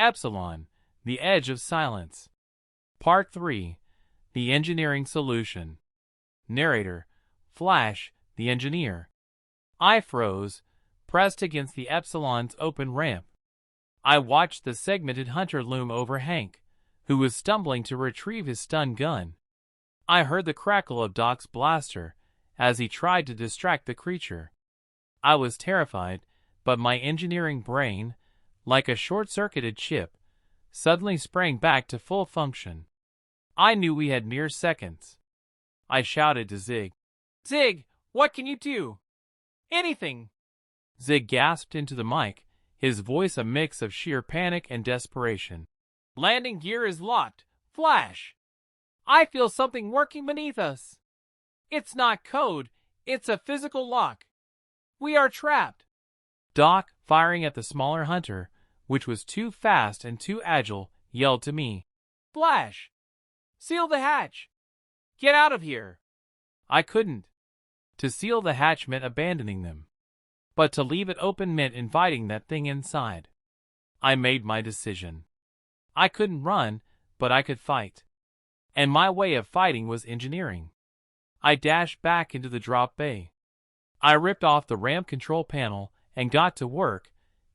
Epsilon, the Edge of Silence. Part 3. The Engineering Solution. Narrator, Flash, the engineer. I froze, pressed against the Epsilon's open ramp. I watched the segmented hunter loom over Hank, who was stumbling to retrieve his stun gun. I heard the crackle of Doc's blaster as he tried to distract the creature. I was terrified, but my engineering brain, like a short-circuited chip, suddenly sprang back to full function. I knew we had mere seconds. I shouted to Zig. "Zig, what can you do?" "Anything." Zig gasped into the mic, his voice a mix of sheer panic and desperation. "Landing gear is locked. Flash! I feel something working beneath us. It's not code, it's a physical lock. We are trapped." Doc, firing at the smaller hunter, which was too fast and too agile, yelled to me. "Flash! Seal the hatch! Get out of here!" I couldn't. To seal the hatch meant abandoning them. But to leave it open meant inviting that thing inside. I made my decision. I couldn't run, but I could fight. And my way of fighting was engineering. I dashed back into the drop bay. I ripped off the ramp control panel and got to work,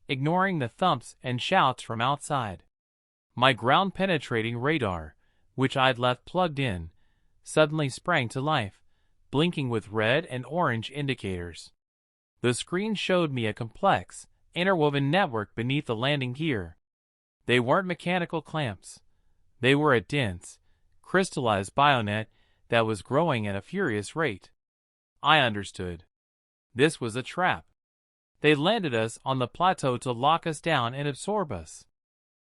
ignoring the thumps and shouts from outside. My ground-penetrating radar, which I'd left plugged in, suddenly sprang to life, blinking with red and orange indicators. The screen showed me a complex, interwoven network beneath the landing gear. They weren't mechanical clamps. They were a dense, crystallized bionet that was growing at a furious rate. I understood. This was a trap. They landed us on the plateau to lock us down and absorb us.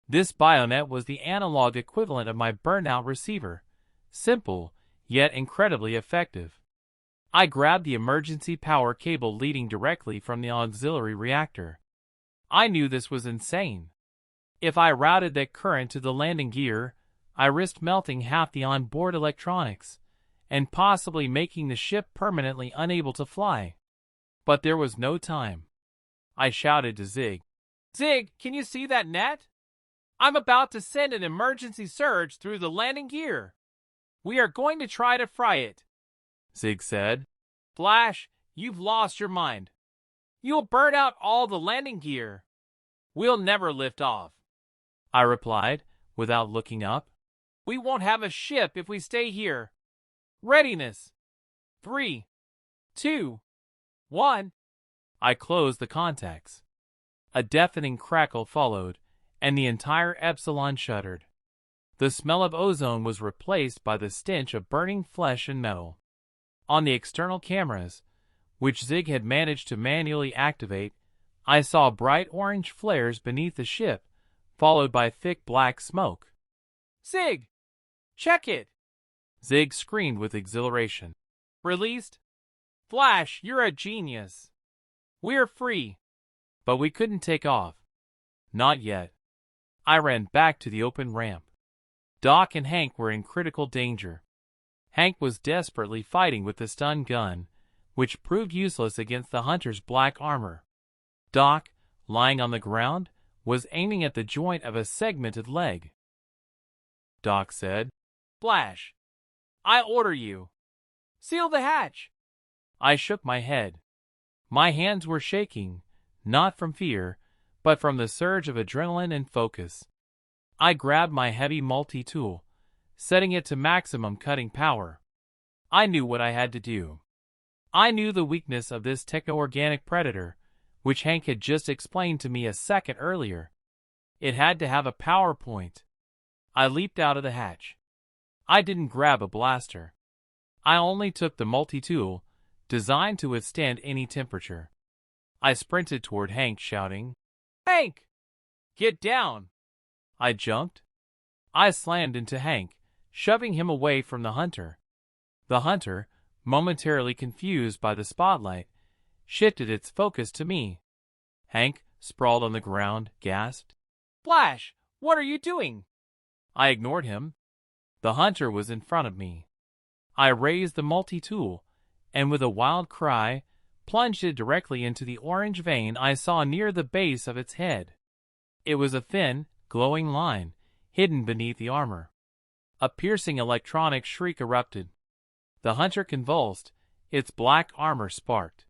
This bionet was the analog equivalent of my burnout receiver, simple, yet incredibly effective. I grabbed the emergency power cable leading directly from the auxiliary reactor. I knew this was insane. If I routed that current to the landing gear, I risked melting half the onboard electronics, and possibly making the ship permanently unable to fly. But there was no time. I shouted to Zig. "Zig, can you see that net? I'm about to send an emergency surge through the landing gear. We are going to try to fry it." Zig said. "Flash, you've lost your mind. You'll burn out all the landing gear. We'll never lift off." I replied, without looking up. "We won't have a ship if we stay here. Readiness. 3, 2, 1. I closed the contacts. A deafening crackle followed, and the entire Epsilon shuddered. The smell of ozone was replaced by the stench of burning flesh and metal. On the external cameras, which Zig had managed to manually activate, I saw bright orange flares beneath the ship, followed by thick black smoke. "Zig! Check it!" Zig screamed with exhilaration. "Released? Flash, you're a genius. We're free." But we couldn't take off. Not yet. I ran back to the open ramp. Doc and Hank were in critical danger. Hank was desperately fighting with the stun gun, which proved useless against the hunter's black armor. Doc, lying on the ground, was aiming at the joint of a segmented leg. Doc said, "Flash, I order you. Seal the hatch." I shook my head. My hands were shaking, not from fear, but from the surge of adrenaline and focus. I grabbed my heavy multi-tool, setting it to maximum cutting power. I knew what I had to do. I knew the weakness of this techno-organic predator, which Hank had just explained to me a second earlier. It had to have a power point. I leaped out of the hatch. I didn't grab a blaster. I only took the multi-tool, designed to withstand any temperature. I sprinted toward Hank, shouting, "Hank! Get down!" I jumped. I slammed into Hank, shoving him away from the hunter. The hunter, momentarily confused by the spotlight, shifted its focus to me. Hank, sprawled on the ground, gasped, "Flash, what are you doing?" I ignored him. The hunter was in front of me. I raised the multi-tool, and with a wild cry, plunged it directly into the orange vein I saw near the base of its head. It was a thin, glowing line, hidden beneath the armor. A piercing electronic shriek erupted. The hunter convulsed, its black armor sparked.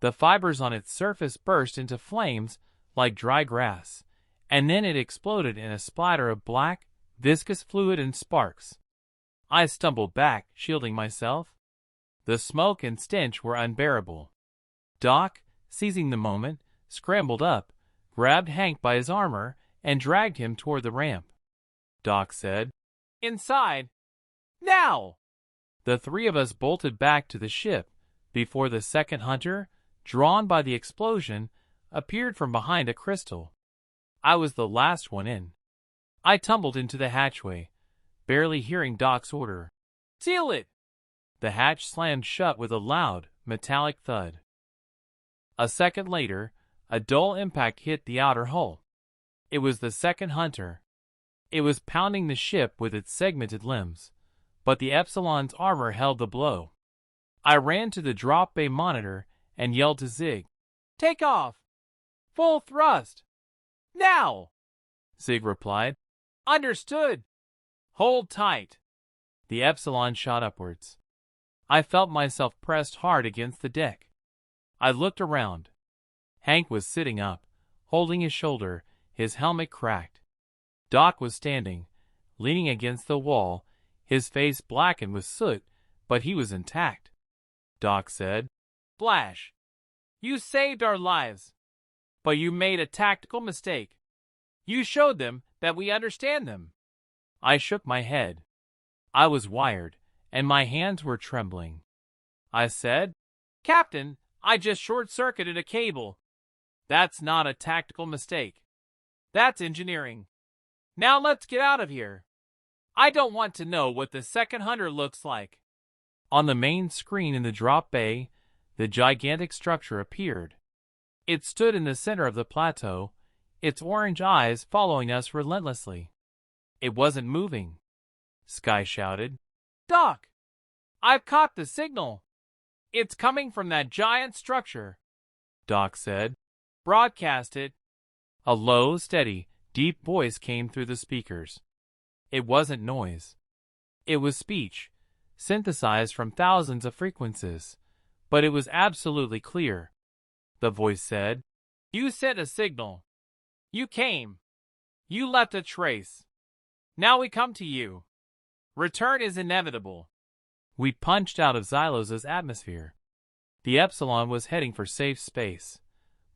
The fibers on its surface burst into flames like dry grass, and then it exploded in a splatter of black, viscous fluid and sparks. I stumbled back, shielding myself. The smoke and stench were unbearable. Doc, seizing the moment, scrambled up, grabbed Hank by his armor, and dragged him toward the ramp. Doc said, "Inside! Now!" The three of us bolted back to the ship before the second hunter, drawn by the explosion, appeared from behind a crystal. I was the last one in. I tumbled into the hatchway, barely hearing Doc's order. "Seal it!" The hatch slammed shut with a loud, metallic thud. A second later, a dull impact hit the outer hull. It was the second hunter. It was pounding the ship with its segmented limbs, but the Epsilon's armor held the blow. I ran to the drop bay monitor and yelled to Zig, "Take off! Full thrust! Now!" Zig replied, "Understood! Hold tight!" The Epsilon shot upwards. I felt myself pressed hard against the deck. I looked around. Hank was sitting up, holding his shoulder, his helmet cracked. Doc was standing, leaning against the wall, his face blackened with soot, but he was intact. Doc said, "Flash, you saved our lives, but you made a tactical mistake. You showed them that we understand them." I shook my head. I was wired, and my hands were trembling. I said, "Captain, I just short-circuited a cable. That's not a tactical mistake. That's engineering. Now let's get out of here. I don't want to know what the second hunter looks like." On the main screen in the drop bay, the gigantic structure appeared. It stood in the center of the plateau, its orange eyes following us relentlessly. It wasn't moving. Sky shouted, "Doc, I've caught the signal. It's coming from that giant structure." Doc said, "Broadcast it." A low, steady, deep voice came through the speakers. It wasn't noise. It was speech, synthesized from thousands of frequencies, but it was absolutely clear. The voice said, "You sent a signal. You came. You left a trace. Now we come to you. Return is inevitable." We punched out of Xylos's atmosphere. The Epsilon was heading for safe space,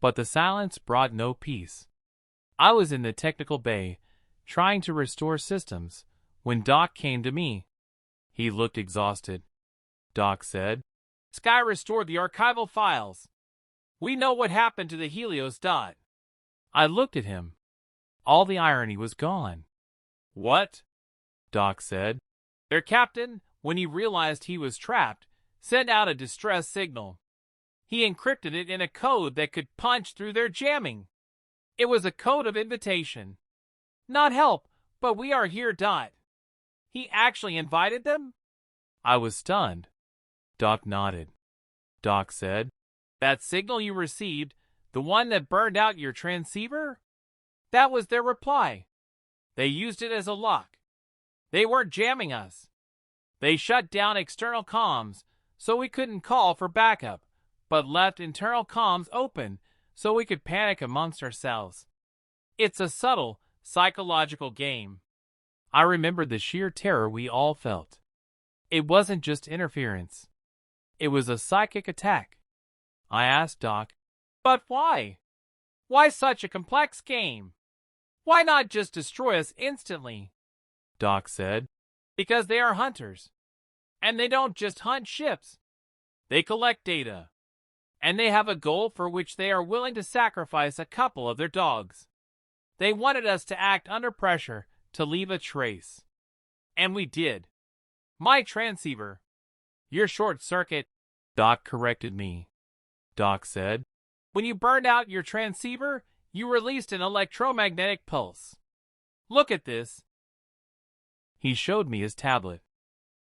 but the silence brought no peace. I was in the technical bay, trying to restore systems, when Doc came to me. He looked exhausted. Doc said, "Sky restored the archival files. We know what happened to the Helios dot." I looked at him. All the irony was gone. "What?" Doc said. "Their captain, when he realized he was trapped, sent out a distress signal. He encrypted it in a code that could punch through their jamming. It was a code of invitation. Not help, but we are here. He actually invited them?" I was stunned. Doc nodded. Doc said, "That signal you received, the one that burned out your transceiver? That was their reply. They used it as a lock. They weren't jamming us. They shut down external comms so we couldn't call for backup, but left internal comms open so we could panic amongst ourselves. It's a subtle, psychological game." I remembered the sheer terror we all felt. It wasn't just interference. It was a psychic attack. I asked Doc, "But why? Why such a complex game? Why not just destroy us instantly?" Doc said, "Because they are hunters. And they don't just hunt ships. They collect data. And they have a goal for which they are willing to sacrifice a couple of their dogs. They wanted us to act under pressure to leave a trace. And we did. My transceiver. Your short circuit," Doc corrected me. Doc said, "When you burned out your transceiver, you released an electromagnetic pulse. Look at this." He showed me his tablet.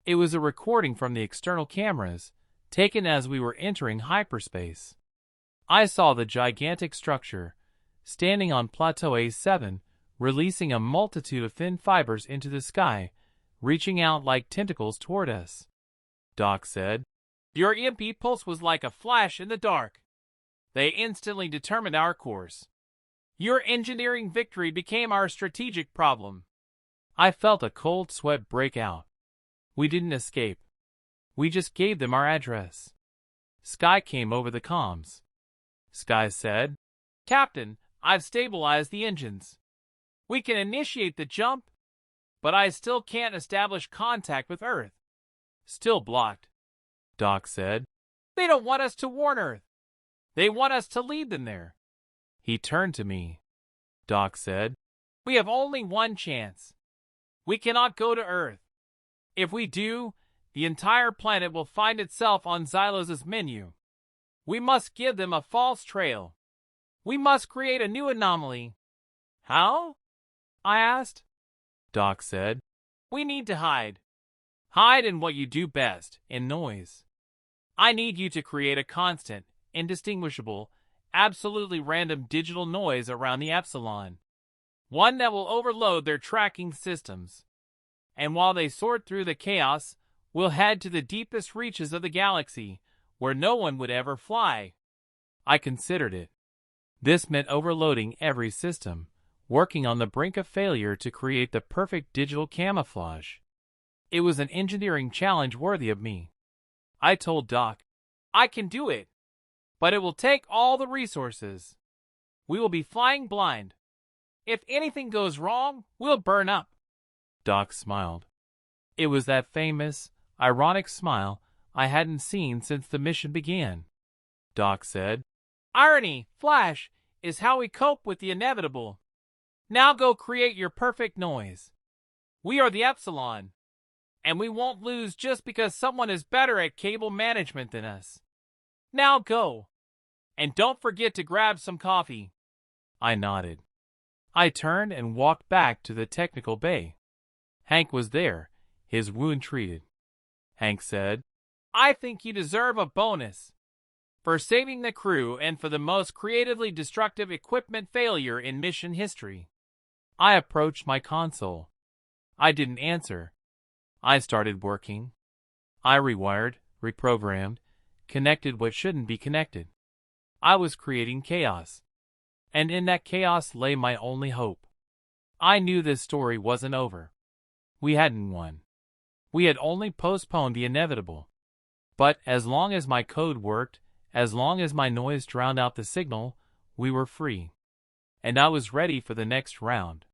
It was a recording from the external cameras, taken as we were entering hyperspace. I saw the gigantic structure, standing on Plateau A7, releasing a multitude of thin fibers into the sky, reaching out like tentacles toward us. Doc said, "Your EMP pulse was like a flash in the dark. They instantly determined our course. Your engineering victory became our strategic problem." I felt a cold sweat break out. We didn't escape. We just gave them our address. Sky came over the comms. Sky said, "Captain, I've stabilized the engines. We can initiate the jump, but I still can't establish contact with Earth." "Still blocked," Doc said. "They don't want us to warn Earth. They want us to lead them there." He turned to me. Doc said, "We have only one chance. We cannot go to Earth. If we do, the entire planet will find itself on Xylos' menu. We must give them a false trail. We must create a new anomaly." "How?" I asked. Doc said, "We need to hide. Hide in what you do best, in noise. I need you to create a constant, indistinguishable, absolutely random digital noise around the Epsilon. One that will overload their tracking systems. And while they sort through the chaos, we'll head to the deepest reaches of the galaxy, where no one would ever fly." I considered it. This meant overloading every system, working on the brink of failure to create the perfect digital camouflage. It was an engineering challenge worthy of me. I told Doc, "I can do it, but it will take all the resources. We will be flying blind. If anything goes wrong, we'll burn up." Doc smiled. It was that famous, ironic smile I hadn't seen since the mission began. Doc said, "Irony, Flash, is how we cope with the inevitable. Now go create your perfect noise. We are the Epsilon, and we won't lose just because someone is better at cable management than us. Now go, and don't forget to grab some coffee." I nodded. I turned and walked back to the technical bay. Hank was there, his wound treated. Hank said, "I think you deserve a bonus for saving the crew and for the most creatively destructive equipment failure in mission history." I approached my console. I didn't answer. I started working. I rewired, reprogrammed, connected what shouldn't be connected. I was creating chaos. And in that chaos lay my only hope. I knew this story wasn't over. We hadn't won. We had only postponed the inevitable. But as long as my code worked, as long as my noise drowned out the signal, we were free. And I was ready for the next round.